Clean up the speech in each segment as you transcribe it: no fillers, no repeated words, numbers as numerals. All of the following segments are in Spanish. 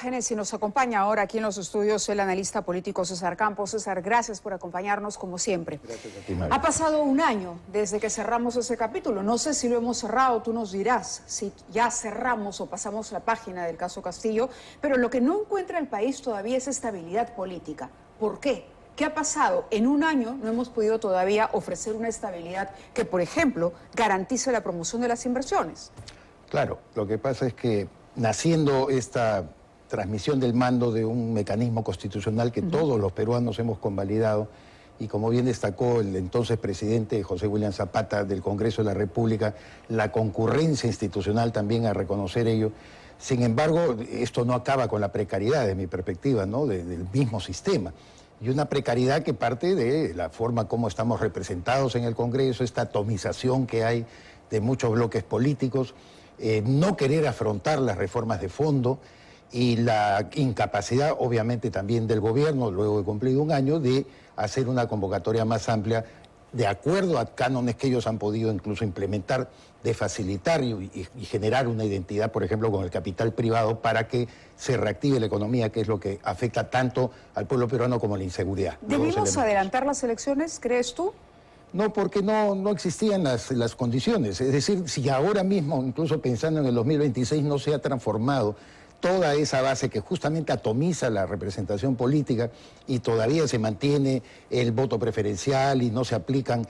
Y nos acompaña ahora aquí en los estudios el analista político César Campos. César, gracias por acompañarnos como siempre. Gracias a ti, María. Ha pasado un año desde que cerramos ese capítulo. No sé si lo hemos cerrado, tú nos dirás si ya cerramos o pasamos la página del caso Castillo, pero lo que no encuentra el país todavía es estabilidad política. ¿Por qué? ¿Qué ha pasado? En un año no hemos podido todavía ofrecer una estabilidad que, por ejemplo, garantice la promoción de las inversiones. Claro, lo que pasa es que naciendo esta transmisión del mando de un mecanismo constitucional que todos los peruanos hemos convalidado, y como bien destacó el entonces presidente José William Zapata del Congreso de la República, la concurrencia institucional también a reconocer ello. Sin embargo, esto no acaba con la precariedad, de mi perspectiva, ¿no? Del mismo sistema. Y una precariedad que parte de la forma como estamos representados en el Congreso, esta atomización que hay de muchos bloques políticos, no querer afrontar las reformas de fondo, y la incapacidad, obviamente, también del gobierno, luego de cumplido un año, de hacer una convocatoria más amplia, de acuerdo a cánones que ellos han podido incluso implementar, de facilitar y generar una identidad, por ejemplo, con el capital privado, para que se reactive la economía, que es lo que afecta tanto al pueblo peruano como la inseguridad. ¿Debimos adelantar las elecciones, crees tú? No, porque no existían las condiciones. Es decir, si ahora mismo, incluso pensando en el 2026, no se ha transformado toda esa base que justamente atomiza la representación política y todavía se mantiene el voto preferencial y no se aplican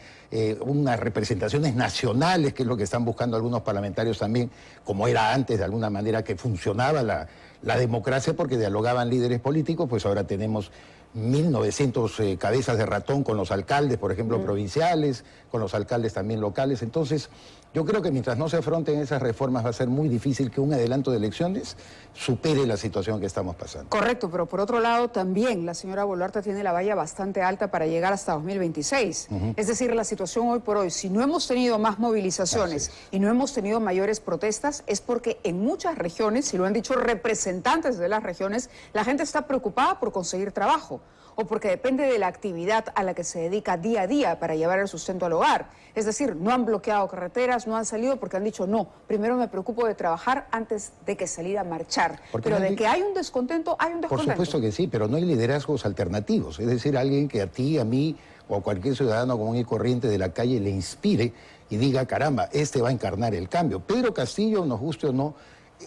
unas representaciones nacionales, que es lo que están buscando algunos parlamentarios también, como era antes de alguna manera que funcionaba la democracia porque dialogaban líderes políticos, pues ahora tenemos 1.900 cabezas de ratón con los alcaldes, por ejemplo, provinciales, con los alcaldes también locales. Entonces, yo creo que mientras no se afronten esas reformas va a ser muy difícil que un adelanto de elecciones supere la situación que estamos pasando. Correcto, pero por otro lado también la señora Boluarte tiene la valla bastante alta para llegar hasta 2026. Es decir, la situación hoy por hoy, si no hemos tenido más movilizaciones y no hemos tenido mayores protestas, es porque en muchas regiones, y lo han dicho representantes de las regiones, la gente está preocupada por conseguir trabajo, o porque depende de la actividad a la que se dedica día a día para llevar el sustento al hogar. Es decir, no han bloqueado carreteras, no han salido porque han dicho, no, primero me preocupo de trabajar antes de que salir a marchar. Pero de que hay un descontento, hay un descontento. Por supuesto que sí, pero no hay liderazgos alternativos. Es decir, alguien que a ti, a mí o a cualquier ciudadano común y corriente de la calle le inspire y diga, caramba, este va a encarnar el cambio. Pedro Castillo, nos guste o no,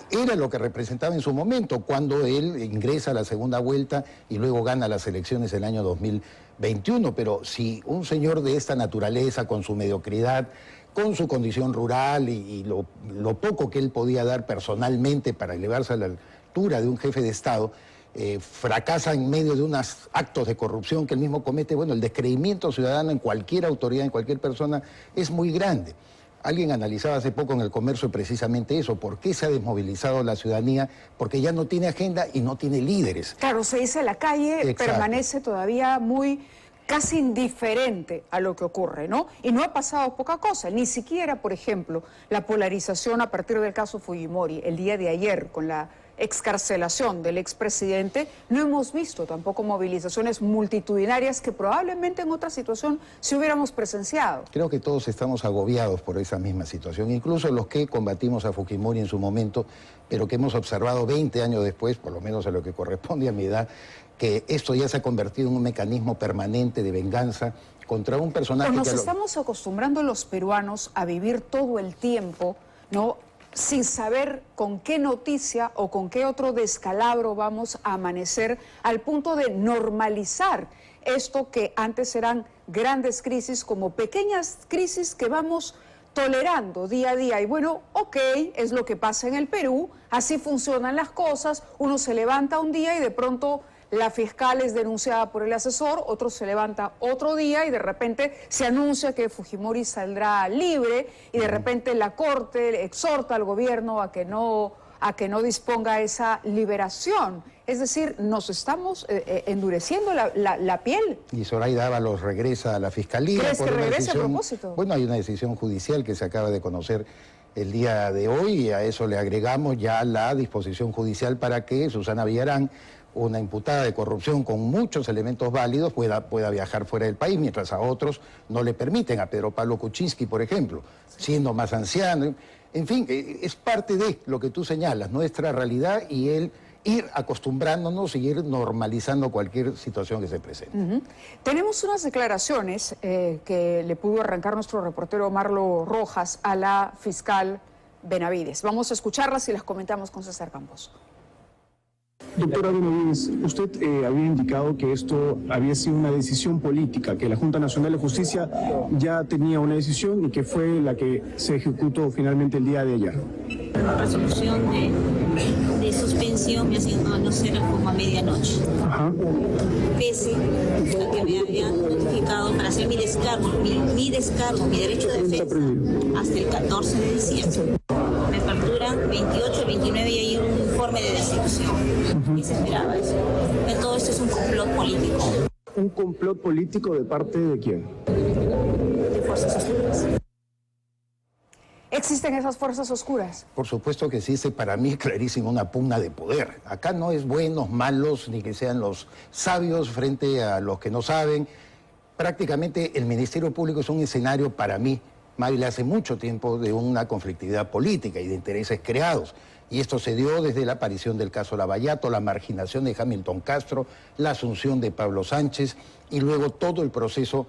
era lo que representaba en su momento, cuando él ingresa a la segunda vuelta y luego gana las elecciones el año 2021. Pero si un señor de esta naturaleza, con su mediocridad, con su condición rural y lo poco que él podía dar personalmente para elevarse a la altura de un jefe de Estado, fracasa en medio de unos actos de corrupción que él mismo comete, bueno, el descreimiento ciudadano en cualquier autoridad, en cualquier persona, es muy grande. Alguien analizaba hace poco en El Comercio precisamente eso, por qué se ha desmovilizado la ciudadanía, porque ya no tiene agenda y no tiene líderes. Claro, se dice la calle. Exacto. Permanece todavía casi indiferente a lo que ocurre, ¿no? Y no ha pasado poca cosa, ni siquiera, por ejemplo, la polarización a partir del caso Fujimori, el día de ayer, con la excarcelación del expresidente, no hemos visto tampoco movilizaciones multitudinarias que probablemente en otra situación sí hubiéramos presenciado. Creo que todos estamos agobiados por esa misma situación, incluso los que combatimos a Fujimori en su momento, pero que hemos observado 20 años después, por lo menos a lo que corresponde a mi edad, que esto ya se ha convertido en un mecanismo permanente de venganza contra un personaje que... Nos estamos acostumbrando los peruanos a vivir todo el tiempo, ¿no?, sin saber con qué noticia o con qué otro descalabro vamos a amanecer, al punto de normalizar esto que antes eran grandes crisis como pequeñas crisis que vamos tolerando día a día. Y bueno, ok, es lo que pasa en el Perú, así funcionan las cosas, uno se levanta un día y de pronto la fiscal es denunciada por el asesor, otro se levanta otro día y de repente se anuncia que Fujimori saldrá libre y de repente la Corte exhorta al gobierno a que no disponga esa liberación. Es decir, nos estamos endureciendo la piel. Y Zoraida Ábalos regresa a la Fiscalía. ¿Crees que regrese a propósito? Bueno, hay una decisión judicial que se acaba de conocer el día de hoy y a eso le agregamos ya la disposición judicial para que Susana Villarán, una imputada de corrupción con muchos elementos válidos, pueda viajar fuera del país, mientras a otros no le permiten, a Pedro Pablo Kuczynski, por ejemplo, siendo más anciano. En fin, es parte de lo que tú señalas, nuestra realidad, y él ir acostumbrándonos y ir normalizando cualquier situación que se presente. Tenemos unas declaraciones que le pudo arrancar nuestro reportero Marlo Rojas a la fiscal Benavides. Vamos a escucharlas y las comentamos con César Campos. Doctora Benavides, usted había indicado que esto había sido una decisión política, que la Junta Nacional de Justicia ya tenía una decisión y que fue la que se ejecutó finalmente el día de ayer. La resolución de suspensión me asignó a no ser como a medianoche. Ajá. Pese a que me habían notificado para hacer mi descargo, mi derecho de defensa, hasta el 14 de diciembre. Me facturan 28, 29 y hay un informe de destitución. Y se esperaba eso. Que todo esto es un complot político. ¿Un complot político de parte de quién? De fuerzas oscuras. ¿Existen esas fuerzas oscuras? Por supuesto que existe, para mí es clarísimo una pugna de poder. Acá no es buenos, malos, ni que sean los sabios frente a los que no saben. Prácticamente el Ministerio Público es un escenario, para mí, Mávila, hace mucho tiempo, de una conflictividad política y de intereses creados. Y esto se dio desde la aparición del caso Lavallato, la marginación de Hamilton Castro, la asunción de Pablo Sánchez y luego todo el proceso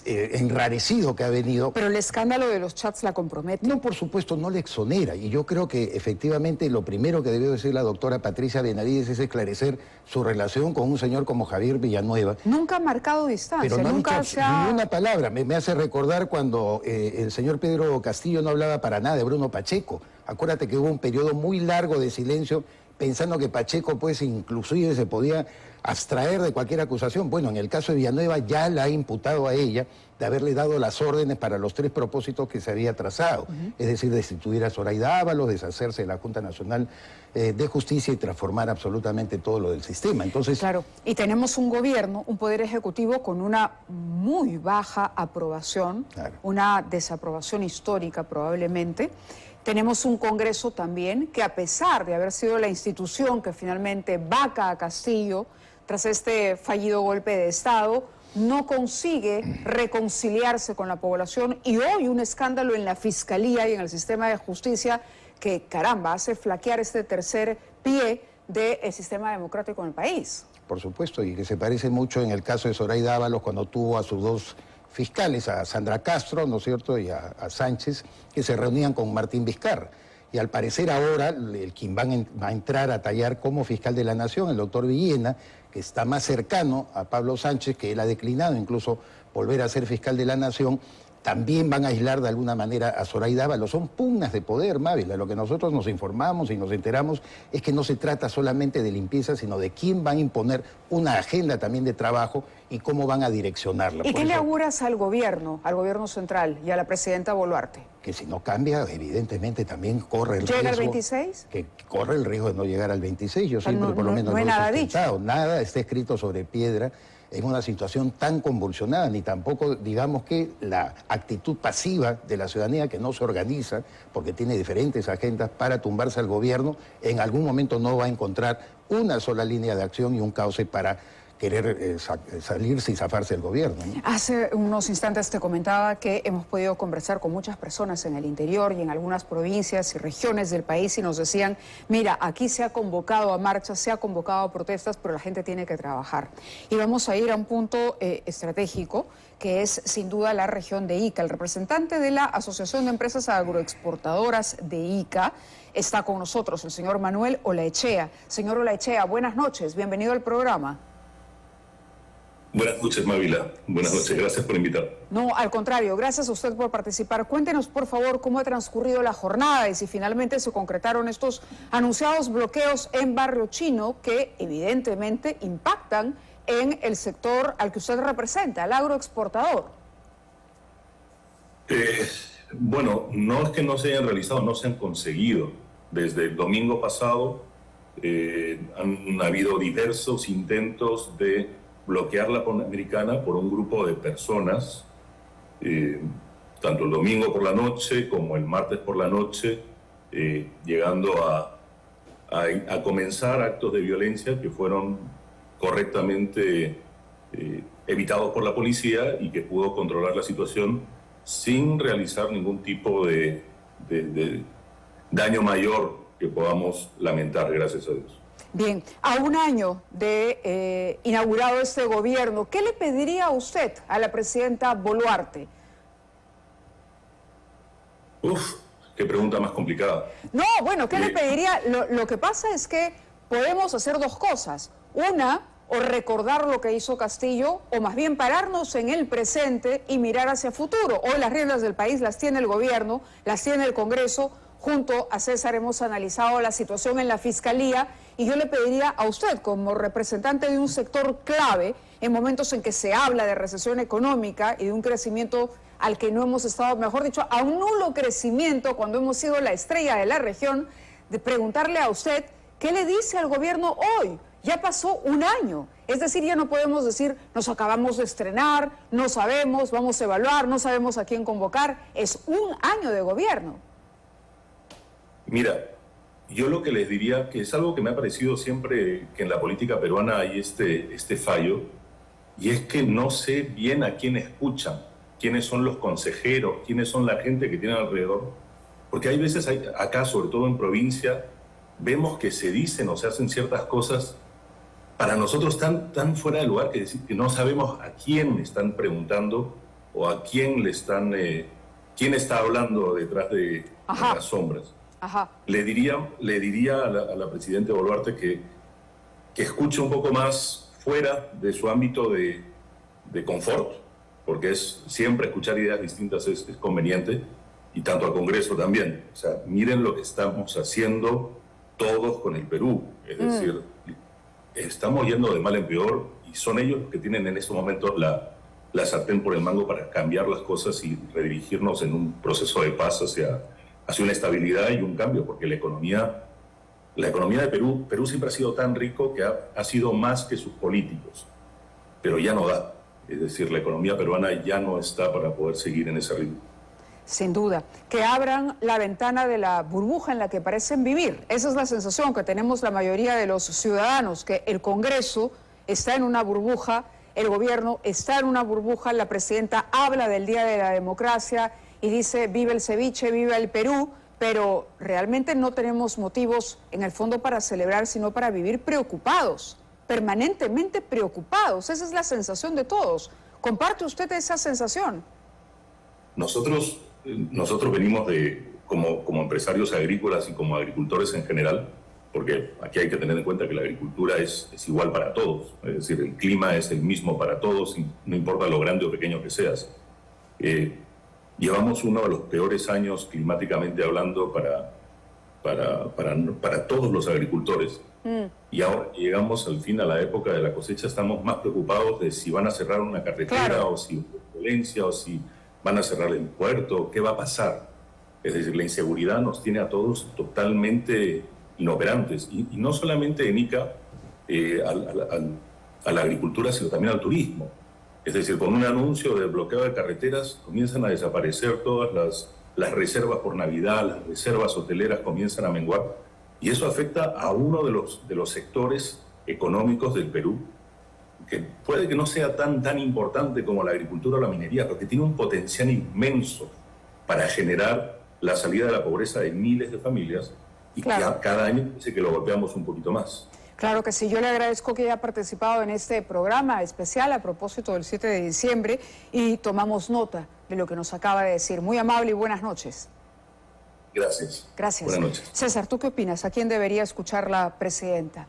enrarecido que ha venido. Pero el escándalo de los chats la compromete. No, por supuesto, no le exonera. Y yo creo que efectivamente lo primero que debió decir la doctora Patricia Benavides es esclarecer su relación con un señor como Javier Villanueva. Nunca ha marcado distancia, pero no nunca ha dicho se ha... ninguna palabra. Me hace recordar cuando el señor Pedro Castillo no hablaba para nada de Bruno Pacheco. Acuérdate que hubo un periodo muy largo de silencio pensando que Pacheco pues inclusive se podía abstraer de cualquier acusación. Bueno, en el caso de Villanueva ya la ha imputado a ella de haberle dado las órdenes para los 3 propósitos que se había trazado. Es decir, destituir a Zoraida Ábalos, deshacerse de la Junta Nacional de Justicia y transformar absolutamente todo lo del sistema. Entonces, claro, y tenemos un gobierno, un poder ejecutivo con una muy baja aprobación, claro, una desaprobación histórica probablemente. Tenemos un Congreso también que, a pesar de haber sido la institución que finalmente vaca a Castillo tras este fallido golpe de Estado, no consigue reconciliarse con la población, y hoy un escándalo en la Fiscalía y en el sistema de justicia que, caramba, hace flaquear este tercer pie del sistema democrático en el país. Por supuesto, y que se parece mucho en el caso de Zoraida Ábalos cuando tuvo a sus 2 fiscales, a Sandra Castro, ¿no es cierto?, y a Sánchez, que se reunían con Martín Vizcarra. Y al parecer ahora, quien va a entrar a tallar como fiscal de la Nación, el doctor Villena, que está más cercano a Pablo Sánchez, que él ha declinado incluso volver a ser fiscal de la Nación, también van a aislar de alguna manera a Zoraida Ábalos. Son pugnas de poder, Mávila. Lo que nosotros nos informamos y nos enteramos es que no se trata solamente de limpieza, sino de quién va a imponer una agenda también de trabajo y cómo van a direccionarla. ¿Y qué le auguras al gobierno central y a la presidenta Boluarte? Que si no cambia, evidentemente también corre el riesgo... ¿Llega al 26? Que corre el riesgo de no llegar al 26. Yo siempre, no, por lo menos, no hay nada dicho. Nada está escrito sobre piedra en una situación tan convulsionada, ni tampoco, digamos, que la actitud pasiva de la ciudadanía que no se organiza, porque tiene diferentes agendas para tumbarse al gobierno, en algún momento no va a encontrar una sola línea de acción y un cauce para querer salirse y zafarse del gobierno, ¿no? Hace unos instantes te comentaba que hemos podido conversar con muchas personas en el interior y en algunas provincias y regiones del país y nos decían, mira, aquí se ha convocado a marchas, se ha convocado a protestas, pero la gente tiene que trabajar. Y vamos a ir a un punto estratégico, que es sin duda la región de Ica. El representante de la Asociación de Empresas Agroexportadoras de Ica está con nosotros, el señor Manuel Olaechea. Señor Olaechea, buenas noches, bienvenido al programa. Buenas noches, Mávila. Buenas noches, gracias por invitar. No, al contrario, gracias a usted por participar. Cuéntenos, por favor, cómo ha transcurrido la jornada y si finalmente se concretaron estos anunciados bloqueos en Barrio Chino que evidentemente impactan en el sector al que usted representa, el agroexportador. Bueno, no es que no se hayan realizado, no se han conseguido. Desde el domingo pasado han habido diversos intentos de bloquear la Panamericana por un grupo de personas, tanto el domingo por la noche como el martes por la noche, llegando a comenzar actos de violencia que fueron correctamente evitados por la policía y que pudo controlar la situación sin realizar ningún tipo de daño mayor que podamos lamentar, gracias a Dios. Bien, a un año de inaugurado este gobierno, ¿qué le pediría usted a la presidenta Boluarte? Uf, qué pregunta más complicada. No, bueno, ¿qué le pediría? Lo que pasa es que podemos hacer dos cosas. Una, o recordar lo que hizo Castillo, o más bien pararnos en el presente y mirar hacia futuro. Hoy las riendas del país las tiene el gobierno, las tiene el Congreso. Junto a César hemos analizado la situación en la Fiscalía y yo le pediría a usted, como representante de un sector clave, en momentos en que se habla de recesión económica y de un crecimiento al que no hemos estado, mejor dicho, a un nulo crecimiento cuando hemos sido la estrella de la región, de preguntarle a usted qué le dice al gobierno hoy. Ya pasó un año, es decir, ya no podemos decir nos acabamos de estrenar, no sabemos, vamos a evaluar, no sabemos a quién convocar, es un año de gobierno. Mira, yo lo que les diría, que es algo que me ha parecido siempre que en la política peruana hay este fallo, y es que no sé bien a quién escuchan, quiénes son los consejeros, quiénes son la gente que tienen alrededor, porque hay veces acá, sobre todo en provincia, vemos que se dicen o se hacen ciertas cosas para nosotros tan fuera de lugar que no sabemos a quién están preguntando o a quién le están, quién está hablando detrás de las sombras. Ajá. Le diría a la presidenta Boluarte que escuche un poco más fuera de su ámbito de confort, porque siempre escuchar ideas distintas es conveniente, y tanto al Congreso también. O sea, miren lo que estamos haciendo todos con el Perú, es decir, estamos yendo de mal en peor y son ellos los que tienen en estos momentos la sartén por el mango para cambiar las cosas y redirigirnos en un proceso de paz hacia una estabilidad y un cambio, porque la economía de Perú siempre ha sido tan rico que ha sido más que sus políticos, pero ya no da. Es decir, la economía peruana ya no está para poder seguir en ese ritmo. Sin duda, que abran la ventana de la burbuja en la que parecen vivir. Esa es la sensación que tenemos la mayoría de los ciudadanos, que el Congreso está en una burbuja, el gobierno está en una burbuja, la presidenta habla del Día de la Democracia y dice vive el ceviche, vive el Perú, pero realmente no tenemos motivos en el fondo para celebrar, sino para vivir preocupados, permanentemente preocupados. Esa es la sensación de todos. ¿Comparte usted esa sensación? Nosotros venimos como empresarios agrícolas y como agricultores en general, porque aquí hay que tener en cuenta que la agricultura es igual para todos, es decir, el clima es el mismo para todos, y no importa lo grande o pequeño que seas. Llevamos uno de los peores años climáticamente hablando para todos los agricultores. Y ahora llegamos al fin a la época de la cosecha, estamos más preocupados de si van a cerrar una carretera, claro, o si hay violencia, o si van a cerrar el puerto, qué va a pasar. Es decir, la inseguridad nos tiene a todos totalmente inoperantes, y no solamente en Ica a la agricultura, sino también al turismo. Es decir, con un anuncio de bloqueo de carreteras comienzan a desaparecer todas las reservas por Navidad, las reservas hoteleras comienzan a menguar, y eso afecta a uno de los sectores económicos del Perú, que puede que no sea tan importante como la agricultura o la minería, pero que tiene un potencial inmenso para generar la salida de la pobreza de miles de familias, y claro, que cada año dice que lo golpeamos un poquito más. Claro que sí, yo le agradezco que haya participado en este programa especial a propósito del 7 de diciembre y tomamos nota de lo que nos acaba de decir. Muy amable y buenas noches. Gracias. Gracias. Buenas noches. César, ¿tú qué opinas? ¿A quién debería escuchar la presidenta?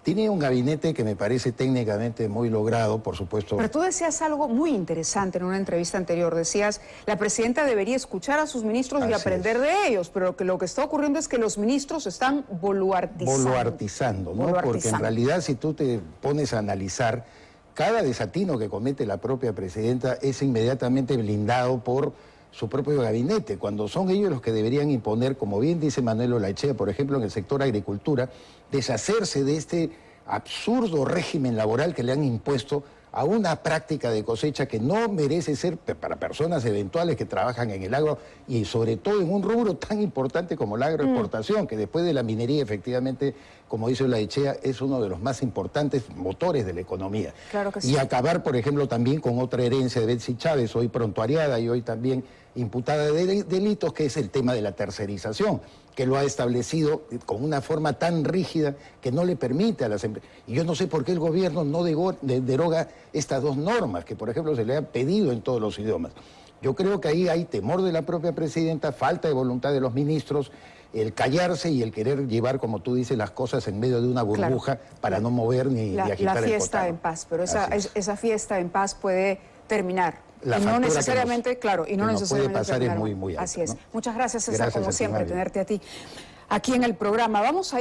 Tiene un gabinete que me parece técnicamente muy logrado, por supuesto. Pero tú decías algo muy interesante en una entrevista anterior. Decías, la presidenta debería escuchar a sus ministros y aprender de ellos, pero que lo que está ocurriendo es que los ministros están boluartizando, ¿no? Porque en realidad, si tú te pones a analizar, cada desatino que comete la propia presidenta es inmediatamente blindado por su propio gabinete, cuando son ellos los que deberían imponer, como bien dice Manuel Olaechea, por ejemplo, en el sector agricultura, deshacerse de este absurdo régimen laboral que le han impuesto a una práctica de cosecha que no merece ser para personas eventuales que trabajan en el agro, y sobre todo en un rubro tan importante como la agroexportación, que después de la minería, efectivamente, como dice Olaechea, es uno de los más importantes motores de la economía. Claro que sí. Y acabar, por ejemplo, también con otra herencia de Betsy Chávez, hoy prontuariada y hoy también imputada de delitos, que es el tema de la tercerización, que lo ha establecido con una forma tan rígida que no le permite a las empresas. Y yo no sé por qué el gobierno no deroga estas dos normas, que por ejemplo se le ha pedido en todos los idiomas. Yo creo que ahí hay temor de la propia presidenta, falta de voluntad de los ministros, el callarse y el querer llevar, como tú dices, las cosas en medio de una burbuja, claro, para no mover ni agitar el La fiesta en paz, pero esa fiesta en paz puede terminar. Y no necesariamente, claro, y no necesariamente puede pasar es muy alta, así es. ¿no? Muchas gracias, César, Gracias como siempre, María. tenerte a ti aquí en el programa. Vamos a ir